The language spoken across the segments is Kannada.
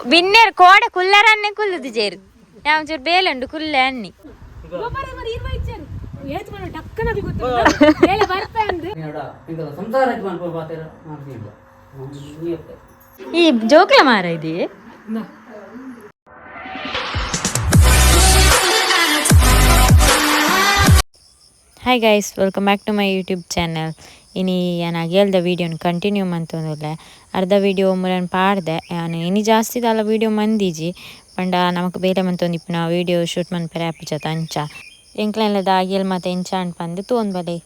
బిన్నెర్ కోడ కుల్లరన్నే కుల్లుది చేరు చూడు బేలండు కుల్లే అన్ని ఈ జోకుల మారా ఇది. Hi guys, welcome back to my YouTube channel. ಇನಿ ನಾನು ಅಗೆಲ್ದ ವೀಡಿಯೋನ ಕಂಟಿನ್ಯೂ ಮಂತಂದುಲ್ಲೆ ಅರ್ಧ ವೀಡಿಯೋ ಮುರನ್ ಪಾಡ್ದೆ ನಾನು ಇನಿ ಜಾಸ್ತಿ ದಾಲ ವೀಡಿಯೋ ಮಂದಿಜಿ ಪಂಡ ನಮಕ್ ಬೇಲೆ ಮಂತೊಂದಿಪ್ಪುನ ವೀಡಿಯೋ ಶೂಟ್ ಮನ್ಪೆರೆ ಆಪಿಜತ ಅಂಚ ಎಂಕ್ಲೆನ್ಲದ ಅಗೆಲ್ ಮತ್ತೆ ಎಂಚ ಅನ್ಪಂದು ತೋನ್ ಬಲೆ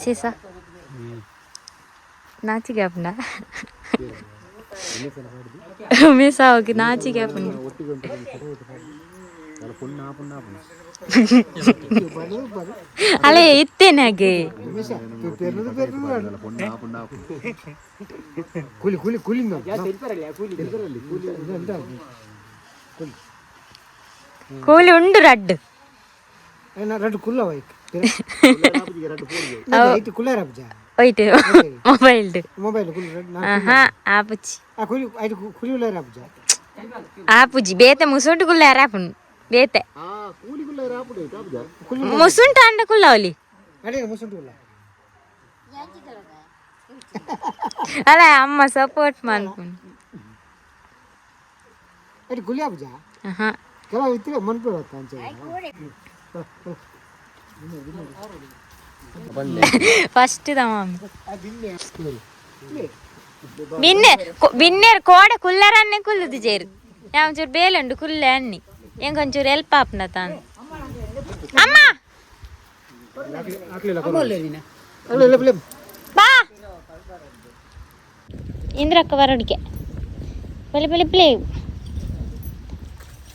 ಸೀಸ ನಾಚಿಗೆ ಅಪ್ಪನ ಮಿಸಾವಕ್ಕೆ ನಾಚಿಗೆ ಅಪ್ಪನ ಅಲ್ಲೇ ಇತ್ತೇನಾಗೆ ಕೂಲಿ ಉಂಡು ರಡ್ಡು ఆపుజి బేతే ముసుంటు కుల్లారు ఆపును బేతే ముసుంట అండ కుల్లవలి అలా అమ్మ సపోర్ట్ మనుకు ఫస్ట్ బిన్నెర్ కోడ కుల్లరన్నే కుల్లుది చేరు చూడు బేలండు కుల్లే అన్ని ఏం కొంచెం హెల్ప్ ఆపన తాను అమ్మా బా ఇంద్రక్క వరడికే పలి పలి ప్లే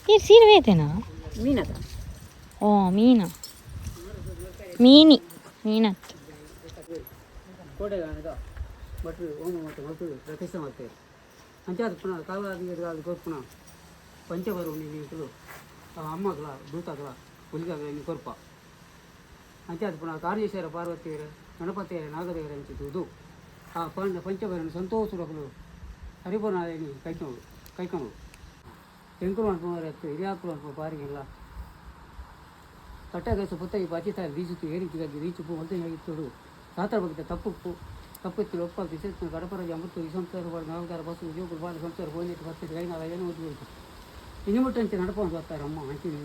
ఈ సీన్ వేతేనా ఓ మీనా ಮೀನಿ ಮೀನತ್ತು ಕೋಟೆಗಾನದ ಭಟ್ರು ಹೋಮ ಮತ್ತು ಮಕ್ಕಳು ಪ್ರತಿಷ್ಠೆ ಮಾಡ್ತಾರೆ ಅಂಚಾದ ಪುನಃ ಕಾಲಾದಿಗಳು ಕೊರ್ಪುನ ಪಂಚಬರು ನೀರು ಅಮ್ಮಗಳ ದೂತಗಳ ಹುಲಿಗಳ ಕೊರ್ಪ ಅಂಚಾದ ಪುನಃ ಕಾರ್ಯೇಶ್ವರ ಪಾರ್ವತಿಯರ ಗಣಪತಿಯರ ನಾಗದೇವರ ಹಂಚಿದುದು ಆ ಪಂಚಬರನ್ನು ಸಂತೋಷಗಳು ಹರಿಪುನಾಯನಿ ಕೈಕೊಂಡು ಎಂಕುರು ಅನ್ಪುನವರ ಎತ್ತು ಹಿರಿಯಾಕರು ಅನ್ಪು ಪಾರಿಗೆಲ್ಲ ಕಟ್ಟಾಗಸು ಪುತ್ತಗಿ ಪಾಚಿತಾಯಿ ಬೀಸುತ್ತು ಏರಿಕೆಗಾಗಿ ರೀಚುಪ್ಪು ಮಂತೆಯಾಗಿತ್ತು ಸಾತರ ಬಗ್ಗೆ ತಪ್ಪೆತ್ತು ಒಪ್ಪ ವಿಶೇಷ ಗಡಪರಾಜ ಅಮೃತ ಈ ಸಂಸಾರ ನಾಲ್ಕಾರ ಬಸ್ಸು ಉದ್ಯೋಗಗಳು ಭಾಳ ಸಂಸಾರ ಹೋಗಿಟ್ಟು ಬರ್ತಿದ್ದು ಕೈನಾಲ ಏನೋ ಓದ್ಬಿಡ್ತು ಇನ್ನು ಮುಟ್ಟಂತೆ ನಡ್ಕೊಂಡು ಬರ್ತಾರೆ ಅಮ್ಮ ಹಂಚಿನ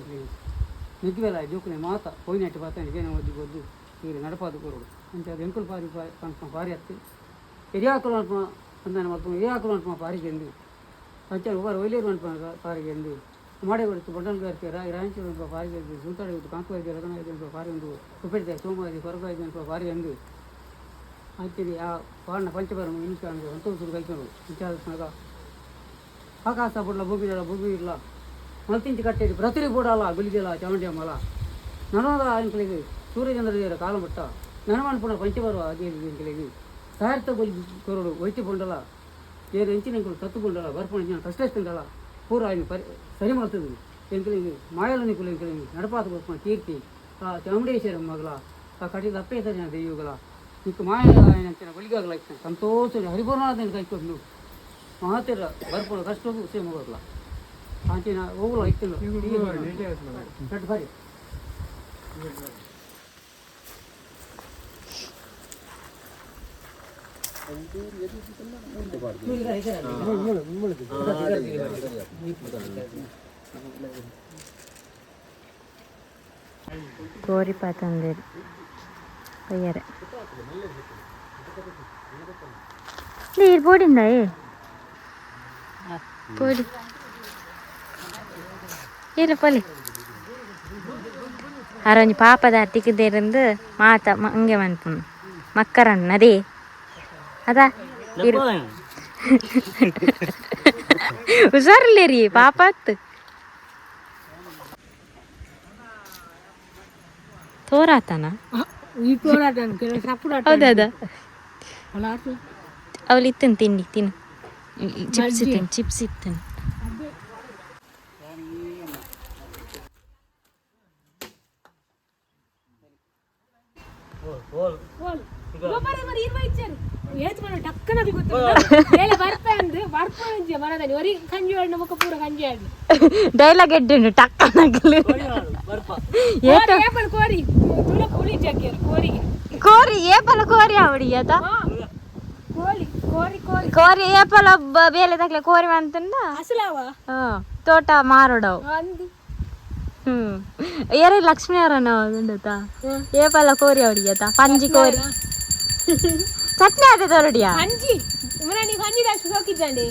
ನಿದ್ವೆಲ್ಲ ಜೋಕನೆ ಮಾತ ಹೋಗಿನಟ್ಟು ಬರ್ತಾನೆ ಏನೋ ಓದಿಬೋದು ಈಗ ನಡಪಾದು ಕೊರೋಡು ಅಂತ ಅದು ಎಂಕುಲು ಪಾರಿ ಅನ್ಪ ಪಾರಿ ಹತ್ತಿ ಹಿರಿಯಾಕಲು ಅನ್ಪ ಅಂದಾನೆ ಮತ್ತು ಹಿರಿಯಾಕಲು ಅನ್ಪ ಪಾರಿಗೆ ಎಂದು ಹಂಚಾರು ಒಬ್ಬರು ಒಯ್ಲೇರು ಅನ್ಪ ಪಾರಿಗೆ ಎಂದು ಮಾಡೆ ಕೊಡ್ತು ಬೊಡ್ಡನ್ಗಾರ್ತಿ ರಾಯಚೂರು ಪಾರಿಗೆ ಸುಲ್ತಾಡಿ ಕಾಂಕುವಾಯ್ದು ರಗನಾಯ್ದು ಪಾರಿ ಒಂದು ಉಪ್ಪಿಡ್ತಾರೆ ಸೋಮವಾರಿ ಹೊರಗಾಯ್ದು ಅನ್ಪ ಪಾರಿ ಎಂದು ಅಂತೀನಿ ಆ ಪಾಡಿನ ಪಂಚಬರ ಇನ್ಕ ಅಂದರೆ ಸಂತೋಷರು ಕೈಕೊಂಡು ವಿಚಾರಿಸಿದಾಗ ಆಕಾಶ ಬಿಡಲ್ಲ ಭೂಮಿ ಇಲ್ಲ ಮಲ್ತಿಂಚಿ ಕಟ್ಟೇರಿ ಪ್ರತಿರಿ ಬೂಡಲ್ಲ ಬಿಲಿದಿಲ್ಲ ಚಾಮುಂಡಿ ಅಮ್ಮಲ್ಲ ನನೋದ ಅಂಕಲಿಗೆ ಸೂರ್ಯಚಂದ್ರದೇವರ ಕಾಲ ಮಟ್ಟ ನನಮನ್ಪುಣ ಪಂಚಬರ ಅದೇವಿ ಅಂಕಲಿಗೆ ಸಾಯರ್ಥ ಬಲಿ ಕೊರಡು ವೈದ್ಯ ಪುಂಡಲ ಏರು ಹೆಂಚಿನ ತತ್ತುಕೊಂಡಲ್ಲ ಬರ್ಪಣ ಜನ ಕಷ್ಟಷ್ಟಂಡಲ್ಲ ಪೂರ ఆయన సరి ಮಾಡ್ತದೆ ಎಂಕಲಿಗೆ ಮಾಯಲನಿ ಕುಲ ಎಂಕಲಿಗೆ ನಡಪಾತ ಬರ್ಪಣ ಕೀರ್ತಿ ಆ ಚಾಮುಂಡೇಶ್ವರ ಮಗಳ ಆ ಕಟ್ಟಿದ ಅಪ್ಪೇತರ ದೈವಗಳ నీకు మాయ ఆయన బలిగాగల సంతోషం హరిపూర్ణాథని కైಕೊಂಡು మహాతీర బర్పడు కష్టపు సేమగల అంచిన ఓగులు ఐక్యంలో భారీ ಕೋರಿ ಪಾತಂದೇರಿ ಕೊಯ್ಯರೆ ನೀರು ಬೋಡಿಂದ ಬೋಡಿ ಏನು ಪಲ್ಲಿ ಅರೊಂಜಿ ಪಾಪದ ತಿಕ್ಕದೇರಂದು ಮಾತ ಹಂಗೆ ಮನ್ಪುನು ಮಕ್ಕರಣ್ಣ ಅದೇ ಅದಾ ಹುಷಾರಿಲ್ಲ ರೀ ಪಾಪ ಅತ್ತು ತೋರಾತನ ಹೌದಾ ಅವಳು ಇತ್ತನು ತಿಂಡಿ ತಿನ್ನು ಚಿಪ್ಸ್ ಇತ್ತನು ಡೈಲಾಗ್ ಎಡ್ಡು ಟಕ್ಕನಗ್ಲು ಕೋರಿ ಏಪಲ ಕೋರಿ ಅವಡಿಯತ ಕೋರಿ ಏಪಲ ಬೇಲೆ ತಕ್ಲೆ ಕೋರಿ ಅಂತಂದ ತೋಟ ಮಾರೋಡವು ಏರೆ ಲಕ್ಷ್ಮೀ ಅವರನ್ನ ಏಪಲ ಕೋರಿ ಅವಡಿಯತ ಪಂಜಿ ಕೋರಿ ಚಟ್ನಿ ಆದ ತೋರಡಿಯಾ ಸೋಕಿದ್ದಂಡಿ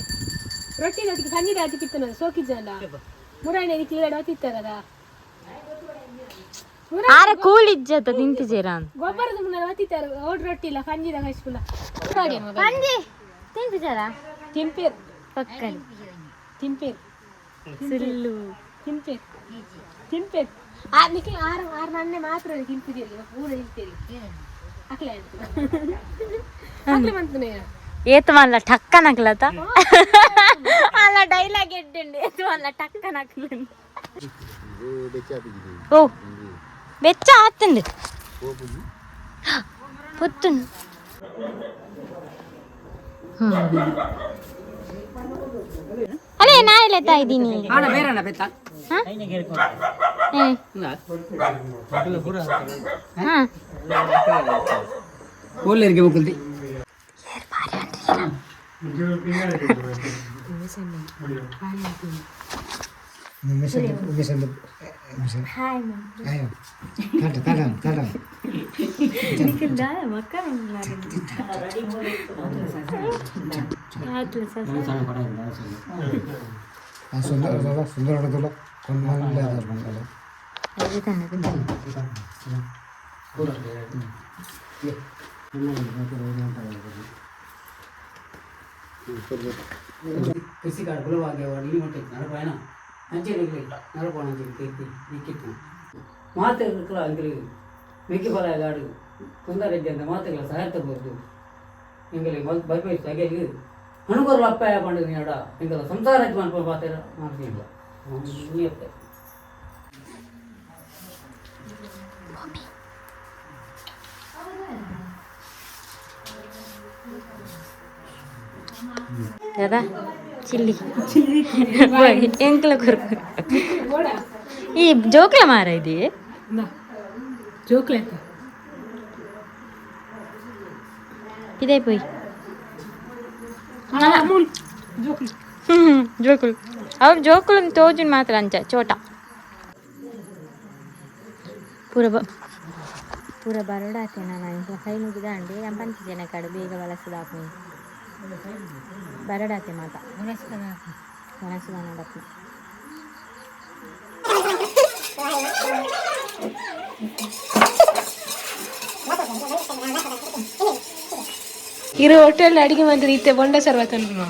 ರೊಟ್ಟಿ ರೊಟ್ಟಿಗೆ ಸಂಜೆ ರಾತ್ರಿ ಕಿತ್ತನ ಸೋಕಿದ್ದಂಡ ಮುರಾಣಿ ಕ್ಲಿಯರ್ ಹೋಗ್ತಿತ್ತಾರದ ಆರೆ ಕೂಳಿಜ್ಜತ ತಿಂತಿಜೇರ ಗೊಬ್ಬರದ ಮುನ್ನ ಹೋಗ್ತಿತ್ತಾರ ಓಡ್ ರೊಟ್ಟಿ ಇಲ್ಲ ಸಂಜಿದ ಹಚ್ಕುಲ ಪಂಜಿ ತಿಂತಿಜಾರ ತಿಂಪೇರ್ ಪಕ್ಕಲಿ ತಿಂಪೇರ್ ಸುಳ್ಳು ತಿಂಪೇರ್ ತಿಂಪೇರ್ ನಿಖಿಲ್ ಆರು ನನ್ನೆ ಮಾತ್ರ ತಿಂತಿದ್ದೀರಿ ಊರ ನಿಲ್ತೀರಿ ಅಕ್ಲೆ ಅಕ್ಲೆ ಮಂತನೇ ಏತು ಮಲ್ಲ ಟಕ್ಕನಕ್ಲತ ಅಲ್ಲ ಡೈಲಾಗ್ ಎಡ್ಡುಂಡು ಏತು ಮಲ್ಲ ಟಕ್ಕನಕ್ಲು ಓ ಬೆಚ್ಚ ಆತಂದು ಪೊತ್ತುಂಡು ಅದೇ ನಾ ಎಲೆತಾ ಇದ್ದೀನಿ ಓಲ್ಲೇರಿಗೆ ಮುಕ್ಕಲ್ತಿ ಸುಂದರ ಕೃಷಿ ಕಾರ್ಡ್ ಬಲವಾಗಿ ಇಲ್ಲಿ ಹೊಂಟೈತಿ ನರಪಾಯನ ಅಂಚೆ ನರಪಾಣ ನಿಕ್ಕಿತ್ತು ಮಾತುಗಳ ಅಂಕಲಿಗೆ ಮೆಕ್ಕೆಬಲ ಗಾಡು ಕುಂದಾರೆಜ್ಜೆ ಅಂತ ಮಾತುಗಳ ಸಹಾಯ ತಗೋದು ಎಂಗಳಿಗೆ ಬರ್ಬೇಕು ಅಗೆಲಿಗೆ ಹಣಗೋರ್ಲ ಅಪ್ಪಾಯ ಪಂಡ ನೀಡ ಎಂಗಲ ಸಂಸಾರ ಮಾಡ್ಕೊಂಡು ಪಾತ್ರ ಮಾಡ್ತಿಲ್ಲ ನೀಯಪ್ಪ కదా చిల్లి ఎంకల కొరకు ఈ జోకుల మారా ఇది జోకులేక ఇదైపోయి జోకులు అవి జోకులు తోజుని మాత్రం అంచా చోట ಪೂರ ಬರಡಾತೆ ನಾನು ಕೈ ಮುಗಿದಾಂಡಿ ಎಂಪಂಚು ಜನ ಕಡೆ ಬೇಗ ವಲಸದಾಕು ಬರಡಾತೆ ಮಾತ ವಲಸದ ನೋಡಪ್ಪ ಇರೋ ಹೋಟೆಲ್ ಅಡಿಗೆ ಮಾಡಿದ್ರೆ ಇತ್ತೆ ಬೊಂಡ ಸರ್ವತ್ ಅನ್ರು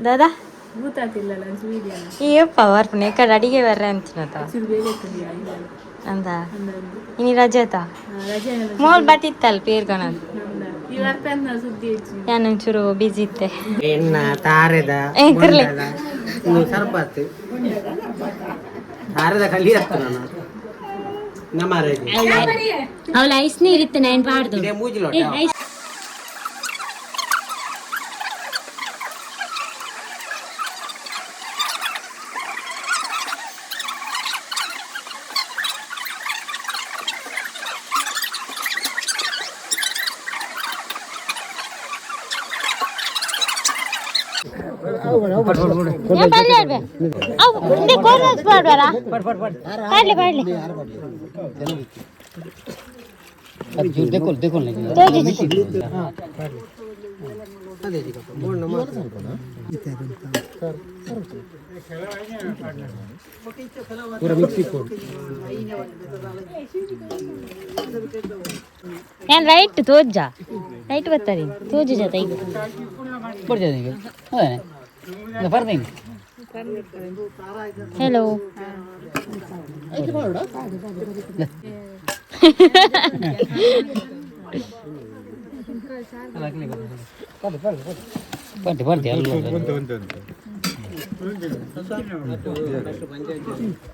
ದಾದಾ ಭೂತಾತಿಲ್ಲ ಈ ಪವರ್ ఇక్కడ అడిగే వర్రే అంటున్నత అంత ఇని రజత ಮೋಲ್ ಬಟ್ಟಿತ್ತಲ್ ಪೇರ್ ಕಣದ್ ನಾನು ಚೂರು ಬಿಜಿ ಇತ್ತೆ ಎನ್ನ ತಾರೆದ ಏಕರ್ಲೆ ಸರ್ಬತ್ ತಾರೆದ ಕಲಿ ಹತ್ತ ನಾನು ನಮರೆ ಅವಳ ಐಸ್ ನೀರ್ ಇತ್ತೆ ನಾನು ಪಾಡ್ದು ಇದೇ ಮೂಜಿಲೋಟ ಏನ್ ರೈಟ್ ತೋಜ ರೈಟ್ ಬರ್ತಾರೆ ತೋಜು ಜೊತೆ ಈಗ ಬರ್ತೀನಿ ಹೆಲೋ ಬರ್ತಿ ಬರ್ತಿ